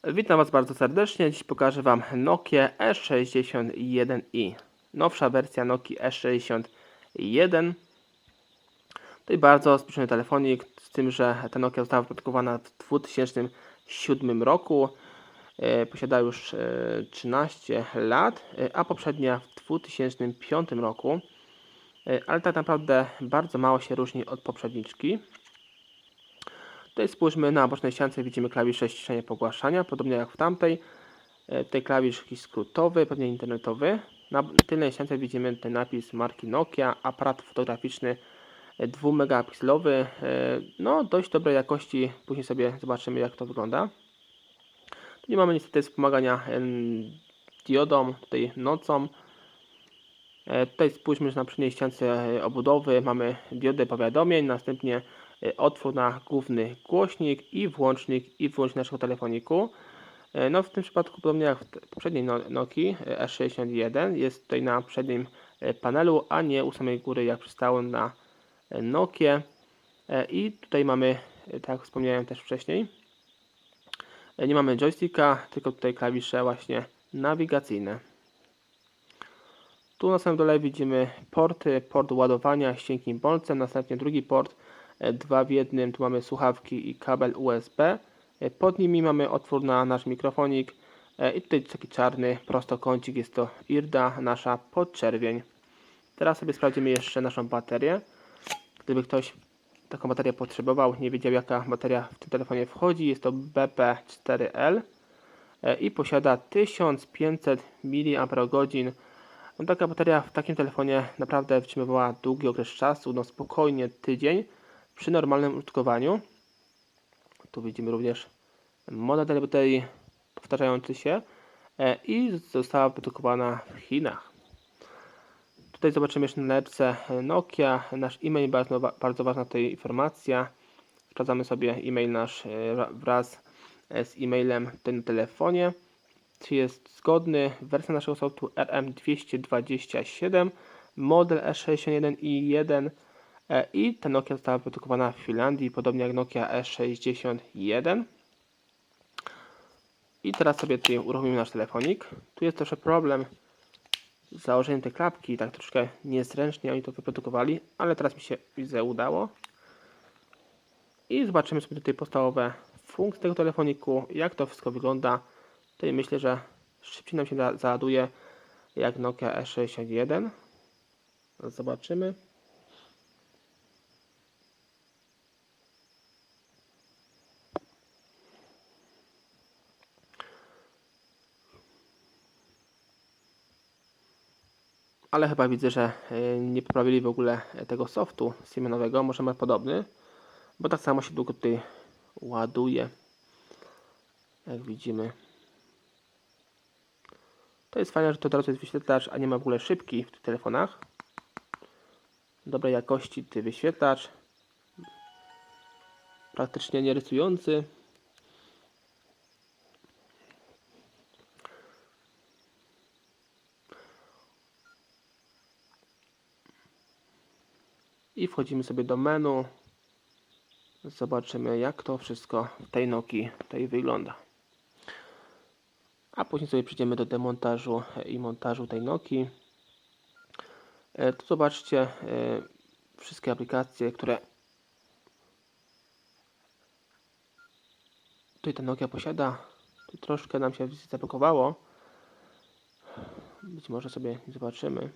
Witam Was bardzo serdecznie. Dziś pokażę Wam Nokia E61i. Nowsza wersja Nokii E61. To bardzo sprytny telefonik, z tym, że ta Nokia została wyprodukowana w 2007 roku. Posiada już 13 lat, a poprzednia w 2005 roku. Ale tak naprawdę bardzo mało się różni od poprzedniczki. Tutaj spójrzmy na bocznej ściance, widzimy klawisze ściszenia pogłaszania, podobnie jak w tamtej. Tutaj klawisz jakiś skrótowy, pewnie internetowy. Na tylnej ściance widzimy ten napis marki Nokia, aparat fotograficzny 2 megapikselowy, no dość dobrej jakości, później sobie zobaczymy jak to wygląda. Tu nie mamy niestety wspomagania diodą, tutaj nocą. Tutaj spójrzmy, że na przedniej ściance obudowy mamy diodę powiadomień, następnie otwór na główny głośnik i włącznik naszego telefoniku. No w tym przypadku, podobnie jak w poprzedniej Nokii E61, jest tutaj na przednim panelu, a nie u samej góry jak przystało na Nokię. I tutaj mamy, tak jak wspomniałem też wcześniej, nie mamy joysticka, tylko tutaj klawisze właśnie nawigacyjne. Tu na samym dole widzimy porty, port ładowania z cienkim bolcem, następnie drugi port, 2 w jednym, tu mamy słuchawki i kabel USB. Pod nimi mamy otwór na nasz mikrofonik i tutaj taki czarny prostokącik, jest to IRDA, nasza podczerwień. Teraz sobie sprawdzimy jeszcze naszą baterię. Gdyby ktoś taką baterię potrzebował, nie wiedział jaka bateria w tym telefonie wchodzi, jest to BP4L i posiada 1500 mAh. No, taka bateria w takim telefonie naprawdę wytrzymywała długi okres czasu, no spokojnie tydzień przy normalnym użytkowaniu. Tu widzimy również model tej baterii powtarzający się i została wyprodukowana w Chinach. Tutaj zobaczymy jeszcze na nalepce Nokia, nasz e-mail, bardzo ważna tutaj informacja. Sprawdzamy sobie e-mail nasz wraz z e-mailem w tym telefonie, czy jest zgodny. Wersja naszego softu RM227, model E61i1 i ta Nokia została wyprodukowana w Finlandii, podobnie jak Nokia E61. I teraz sobie tutaj uruchomimy nasz telefonik. Tu jest troszkę problem z założeniem tej klapki, tak troszkę niezręcznie oni to wyprodukowali, ale teraz mi się widzę udało. I zobaczymy sobie tutaj podstawowe funkcje tego telefoniku, jak to wszystko wygląda. Tutaj myślę, że szybciej nam się załaduje jak Nokia E61. Zobaczymy. Ale chyba widzę, że nie poprawili w ogóle tego softu Siemenowego, może ma podobny, bo tak samo się długo tutaj ładuje, jak widzimy. To jest fajne, że to teraz jest wyświetlacz, a nie ma w ogóle szybki w tych telefonach. Dobrej jakości ten wyświetlacz, praktycznie nie rysujący. I wchodzimy sobie do menu. Zobaczymy jak to wszystko w tej Nokii tutaj wygląda. A później sobie przejdziemy do demontażu i montażu tej Nokii. Tu zobaczcie wszystkie aplikacje, które tutaj ta Nokia posiada. Tu troszkę nam się zablokowało. Być może sobie zobaczymy.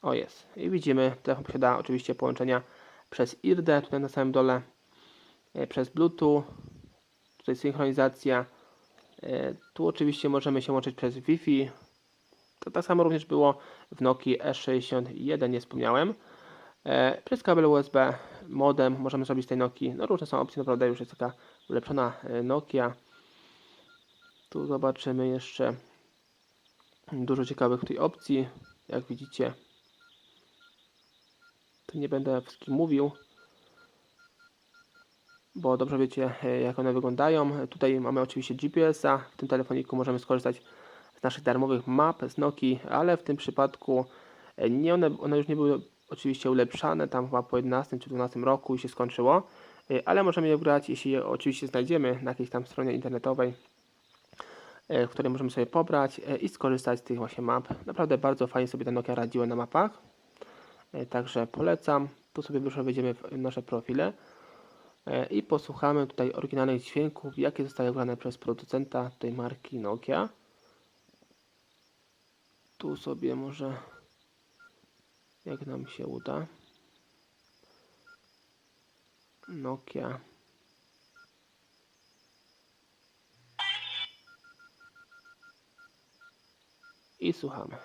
O, jest. I widzimy, telefon posiada oczywiście połączenia przez IRDę, tutaj na samym dole, przez Bluetooth, tutaj synchronizacja. Tu oczywiście możemy się łączyć przez Wi-Fi. To tak samo również było w Nokii E61, nie wspomniałem. Przez kabel USB, modem możemy zrobić z tej Nokii. No różne są opcje, naprawdę już jest taka ulepszona Nokia. Tu zobaczymy jeszcze dużo ciekawych tutaj opcji, jak widzicie. Tu nie będę wszystkim mówił, bo dobrze wiecie jak one wyglądają. Tutaj mamy oczywiście GPS-a, w tym telefoniku możemy skorzystać z naszych darmowych map z Nokii, ale w tym przypadku one już nie były oczywiście ulepszane, tam chyba po 11 czy 12 roku i się skończyło. ale możemy je grać, jeśli je oczywiście znajdziemy na jakiejś tam stronie internetowej, w której możemy sobie pobrać i skorzystać z tych właśnie map. Naprawdę bardzo fajnie sobie ta Nokia radziła na mapach, także polecam. Tu sobie proszę wejdziemy w nasze profile i posłuchamy tutaj oryginalnych dźwięków, jakie zostały grane przez producenta tej marki Nokia. Tu sobie może, jak nam się uda, Nokia. I słuchamy.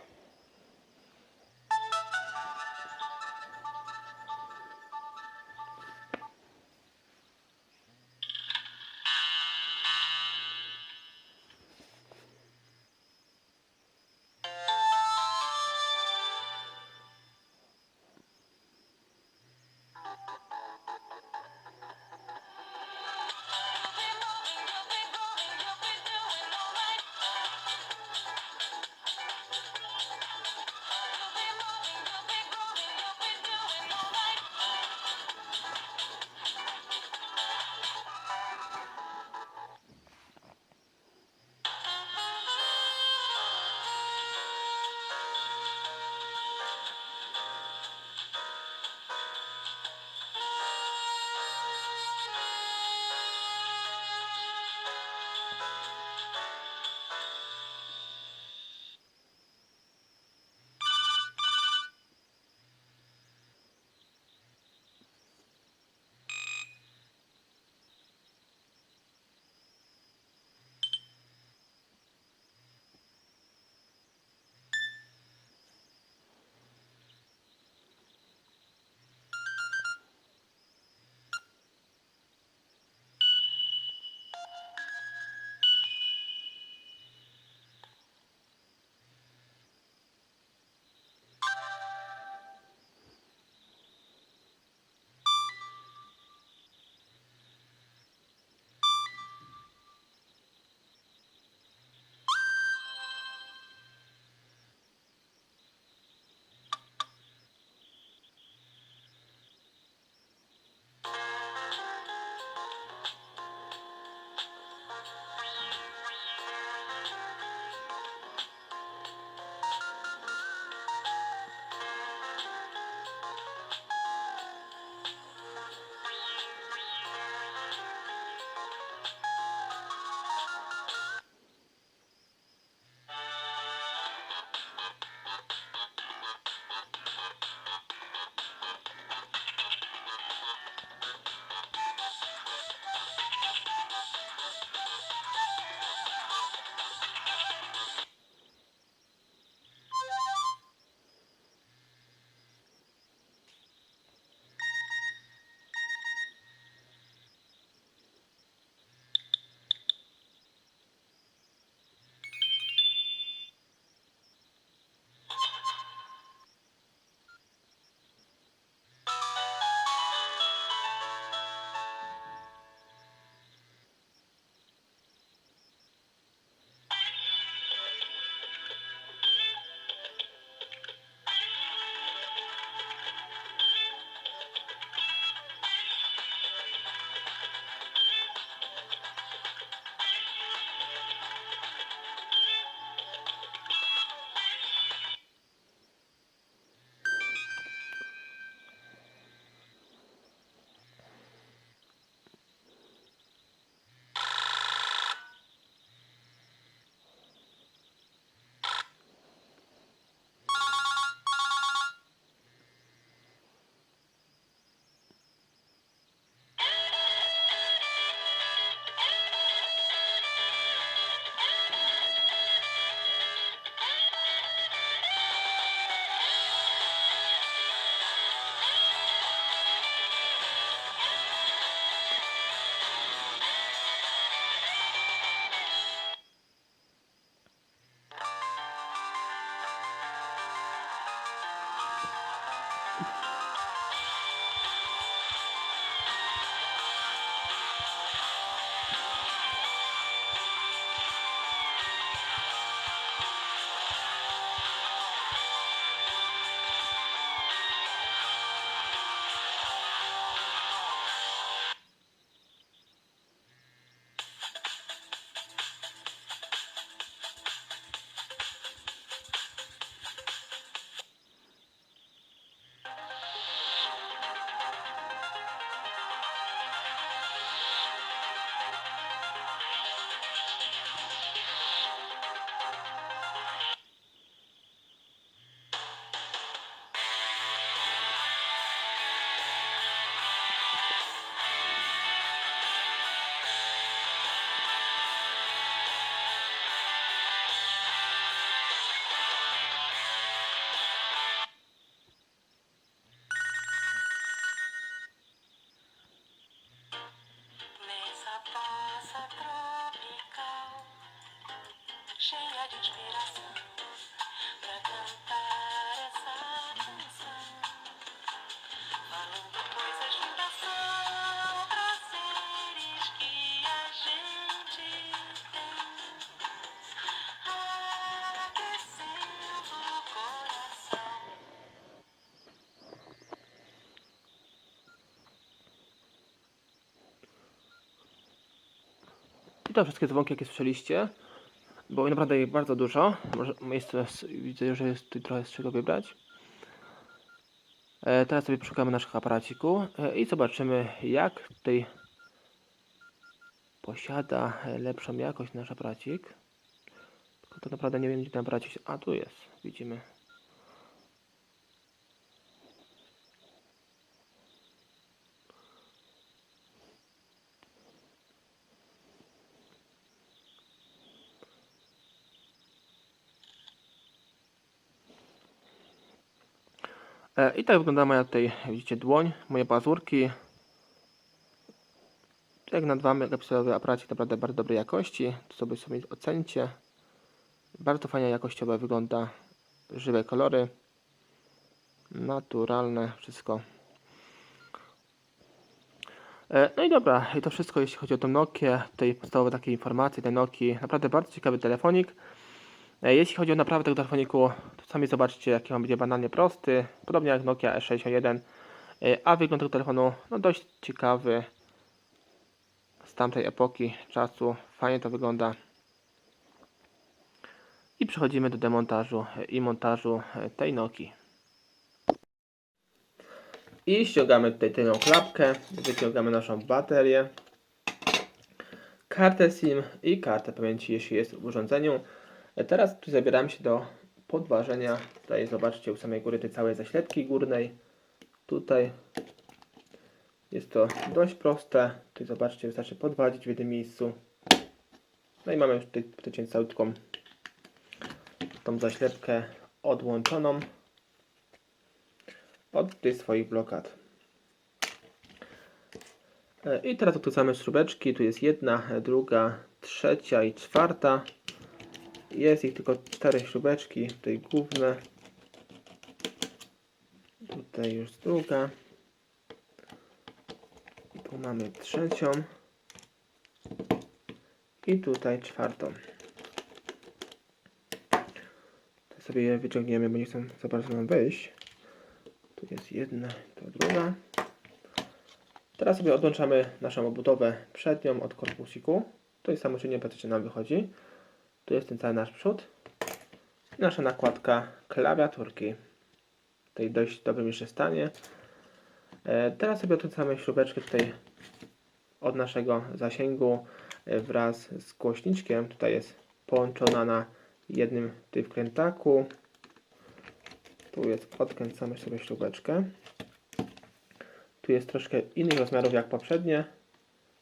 rosa tropical, cheia de inspiração, pra cantar essa canção, falando coisas de coração, prazeres que a gente tem, aquecendo o coração. I to wszystkie dzwonki, jakie słyszeliście, bo naprawdę jest bardzo dużo. Widzę, że jest tu trochę z czego wybrać. Teraz sobie przeszukamy naszych aparaciku i zobaczymy, jak tutaj posiada lepszą jakość nasz aparacik. Tylko to naprawdę nie wiem, gdzie ten aparacik. A tu jest, widzimy. I tak wygląda moja tutaj, widzicie, dłoń, moje pazurki. Jak na 2 megapikselowy aparacik, naprawdę bardzo dobrej jakości. To sobie ocencie. Bardzo fajnie jakościowo wygląda. Żywe kolory. Naturalne, wszystko. No i dobra, i to wszystko jeśli chodzi o tą Nokię. Tutaj podstawowe takie informacje tej Nokii. Naprawdę bardzo ciekawy telefonik. Jeśli chodzi o naprawę tego telefoniku, to sami zobaczcie, jaki on będzie banalnie prosty. Podobnie jak Nokia E61. A wygląd tego telefonu no dość ciekawy. Z tamtej epoki czasu. Fajnie to wygląda. I przechodzimy do demontażu i montażu tej Nokii. I ściągamy tutaj tę klapkę, wyciągamy naszą baterię, kartę SIM i kartę pamięci, jeśli jest w urządzeniu. Teraz tu zabieramy się do podważenia. Tutaj zobaczcie u samej góry tej całej zaślepki górnej. Tutaj jest to dość proste. Tutaj zobaczcie, wystarczy podwadzić w jednym miejscu. No i mamy już tutaj całutką tą zaślepkę odłączoną od tych swoich blokad. I teraz odkręcamy śrubeczki. Tu jest 1, 2, 3 i 4. Jest ich tylko 4 śrubeczki. Tutaj główne. Tutaj już druga. Tu mamy 3. I tutaj 4. To sobie je wyciągniemy, bo nie chcę za bardzo nam wejść. Tu jest 1, to druga. Teraz sobie odłączamy naszą obudowę przednią od korpusiku. Tutaj samoczynnie praktycznie nam wychodzi. Tu jest ten cały nasz przód. I nasza nakładka klawiaturki. Tutaj w dość dobrym jeszcze stanie. Teraz sobie odkręcamy śrubeczkę tutaj od naszego zasięgu wraz z głośniczkiem. Tutaj jest połączona na jednym tutaj wkrętaku. Tu jest, odkręcamy sobie śrubeczkę. Tu jest troszkę innych rozmiarów jak poprzednie,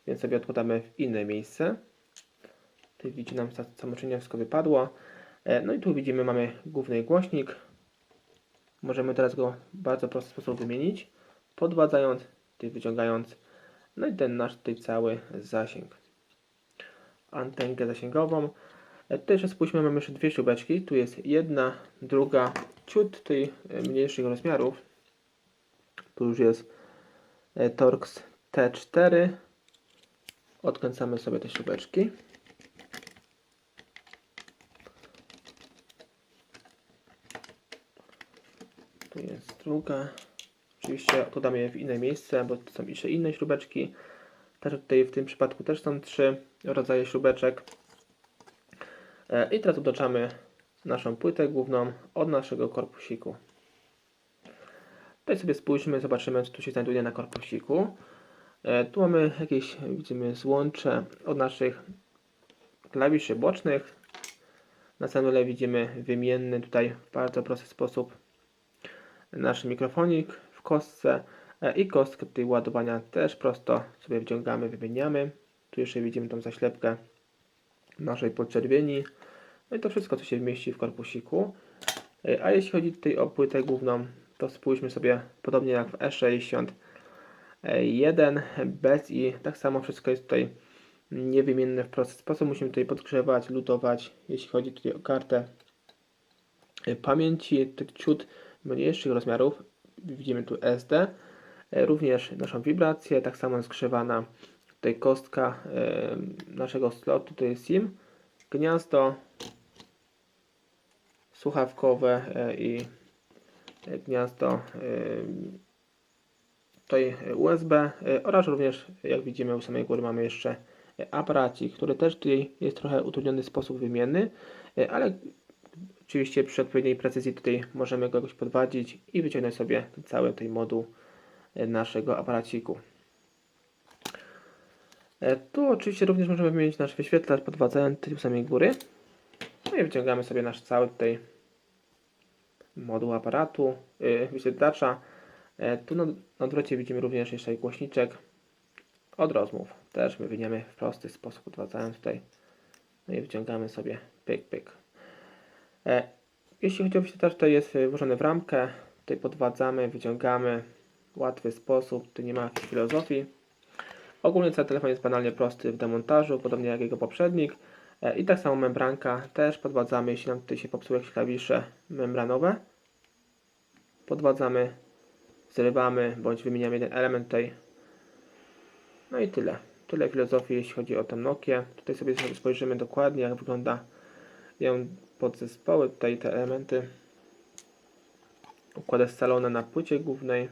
więc sobie odkładamy w inne miejsce. Tu widzicie, nam samoczynnie wszystko wypadło. No i tu widzimy, mamy główny głośnik. Możemy teraz go w bardzo prosty sposób wymienić, podwadzając, tutaj wyciągając. No i ten nasz tutaj cały zasięg. Antenkę zasięgową. Tutaj jeszcze spójrzmy, mamy jeszcze 2 śrubeczki. Tu jest 1, druga, ciut tutaj mniejszych rozmiarów. Tu już jest Torx T4. Odkręcamy sobie te śrubeczki. Tu jest druga. Oczywiście podamy je w inne miejsce, bo to są jeszcze inne śrubeczki. Także tutaj w tym przypadku też są 3 rodzaje śrubeczek. I teraz otoczamy naszą płytę główną od naszego korpusiku. Tutaj sobie spójrzmy, zobaczymy, co tu się znajduje na korpusiku. Tu mamy jakieś, widzimy, złącze od naszych klawiszy bocznych. Na samym dole widzimy wymienny tutaj w bardzo prosty sposób nasz mikrofonik w kostce i kostkę tutaj ładowania też prosto sobie wyciągamy, wymieniamy. Tu jeszcze widzimy tą zaślepkę naszej podczerwieni. No i to wszystko, co się mieści w korpusiku. A jeśli chodzi tutaj o płytę główną, to spójrzmy sobie, podobnie jak w E61 bez i tak samo wszystko jest tutaj niewymienne w prosty sposób. Musimy tutaj podgrzewać, lutować, jeśli chodzi tutaj o kartę pamięci, tych ciut mniejszych rozmiarów. Widzimy tu SD, również naszą wibrację, tak samo zgrzewana tutaj kostka naszego slotu, to jest SIM, gniazdo słuchawkowe i gniazdo tutaj USB oraz również, jak widzimy u samej góry, mamy jeszcze aparacik, który też tutaj jest trochę utrudniony w sposób wymienny, ale oczywiście przy odpowiedniej precyzji tutaj możemy go jakoś podwadzić i wyciągnąć sobie cały ten moduł naszego aparaciku. Tu oczywiście również możemy wymienić nasz wyświetlacz, podwadzając tutaj u samej góry. No i wyciągamy sobie nasz cały tutaj moduł aparatu, wyświetlacza. Tu na odwrocie widzimy również jeszcze głośniczek od rozmów. Też my wyjmiemy w prosty sposób, podwadzając tutaj. No i wyciągamy sobie pyk, pyk. Jeśli chodzi o wyświetlacz, to jest włożony w ramkę. Tutaj podwadzamy, wyciągamy w łatwy sposób. Tu nie ma jakiejś filozofii. Ogólnie cały telefon jest banalnie prosty w demontażu, podobnie jak jego poprzednik. I tak samo membranka też podwadzamy, jeśli nam tutaj się popsuły jakieś klawisze membranowe. Podwadzamy, zrywamy bądź wymieniamy jeden element tutaj. No i tyle. Tyle filozofii, jeśli chodzi o tę Nokię. Tutaj sobie spojrzymy dokładnie, jak wygląda ją podzespoły, tutaj te elementy. Układy scalone na płycie głównej.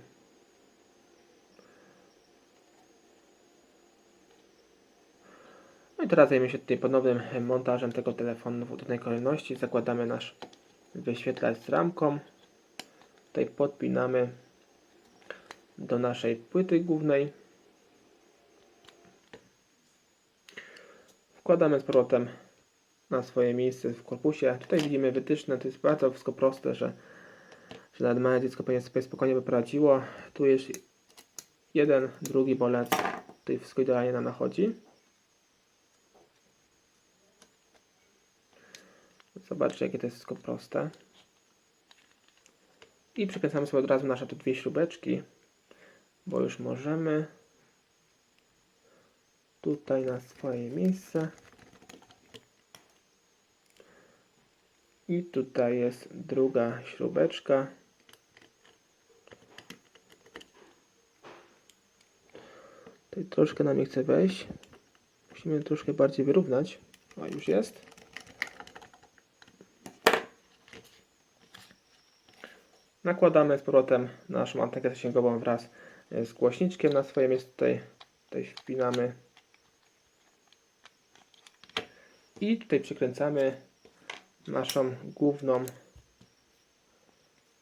No i teraz zajmiemy się tutaj ponownym montażem tego telefonu w odwrotnej kolejności. Zakładamy nasz wyświetlacz z ramką. Tutaj podpinamy do naszej płyty głównej. Wkładamy z powrotem na swoje miejsce w korpusie. Tutaj widzimy wytyczne, to jest bardzo wszystko proste, że nawet małe dziecko powinien sobie spokojnie by poradziło. Tu jest jeden, drugi bolec, tutaj wszystko idealnie nam nachodzi. Zobaczcie, jakie to jest wszystko proste. I przykręcamy sobie od razu nasze te dwie śrubeczki, bo już możemy tutaj na swoje miejsce. I tutaj jest druga śrubeczka. Tutaj troszkę nam nie chce wejść. Musimy troszkę bardziej wyrównać. O, już jest. Nakładamy z powrotem naszą antenkę zasięgową wraz z głośniczkiem na swoje miejsce. Tutaj wpinamy. I tutaj przykręcamy naszą główną,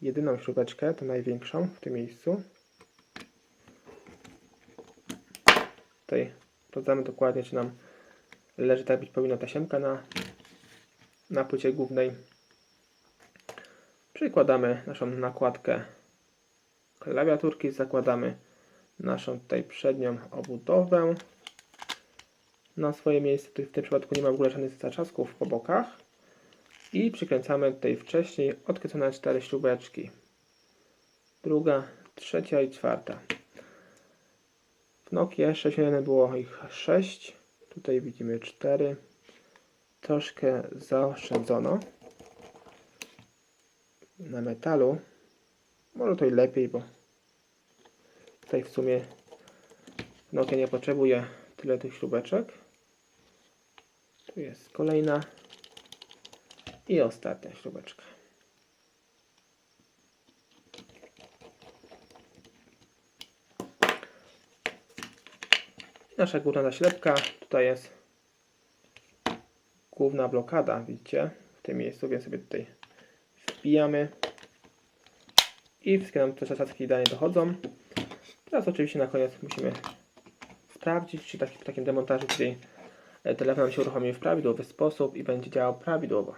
jedyną śrubeczkę, tą największą w tym miejscu. Tutaj sprawdzamy dokładnie, czy nam leży tak być powinna tasiemka na płycie głównej. Przykładamy naszą nakładkę klawiaturki, zakładamy naszą tutaj przednią obudowę na swoje miejsce. Tutaj w tym przypadku nie ma w ogóle żadnych zatrzasków po bokach. I przykręcamy tutaj wcześniej odkręcone 4 śrubeczki. Druga, trzecia i czwarta. W Nokia 6.1 było ich 6. Tutaj widzimy 4. Troszkę zaoszczędzono na metalu. Może to i lepiej, bo tutaj w sumie Nokia nie potrzebuje tyle tych śrubeczek. Tu jest kolejna i ostatnia śrubeczka. Nasza górna zaślepka. Tutaj jest główna blokada, widzicie, w tym miejscu, więc sobie tutaj wbijamy i wszystkie nam te zasadzki idealnie dochodzą. Teraz oczywiście na koniec musimy sprawdzić, czy w takim demontażu tutaj telefon nam się uruchomi w prawidłowy sposób i będzie działał prawidłowo.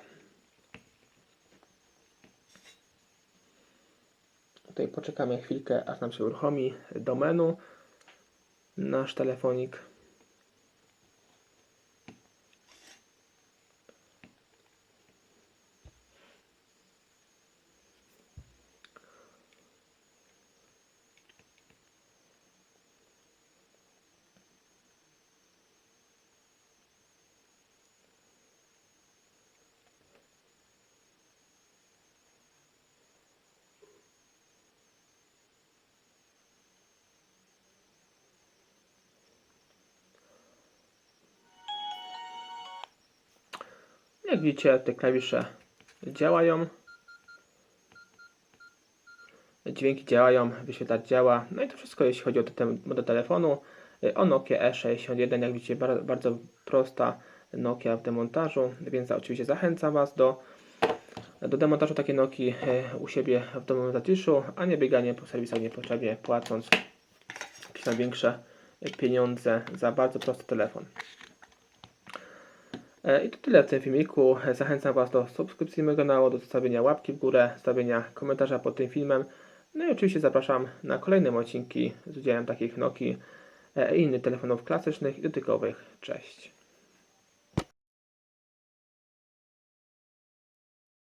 Tutaj poczekamy chwilkę, aż nam się uruchomi do menu nasz telefonik. Jak widzicie, te klawisze działają. Dźwięki działają, wyświetlacz działa. No i to wszystko, jeśli chodzi o ten model telefonu. O Nokia E61, jak widzicie, bardzo prosta Nokia w demontażu, więc oczywiście zachęcam Was do demontażu takiej Nokii u siebie w domu w zaciszu, a nie bieganie po serwisach niepotrzebnie, płacąc jakieś tam większe pieniądze za bardzo prosty telefon. I to tyle w tym filmiku. Zachęcam Was do subskrypcji mojego kanału, do zostawienia łapki w górę, zostawienia komentarza pod tym filmem. No i oczywiście zapraszam na kolejne odcinki z udziałem takich Nokii i innych telefonów klasycznych i dotykowych. Cześć!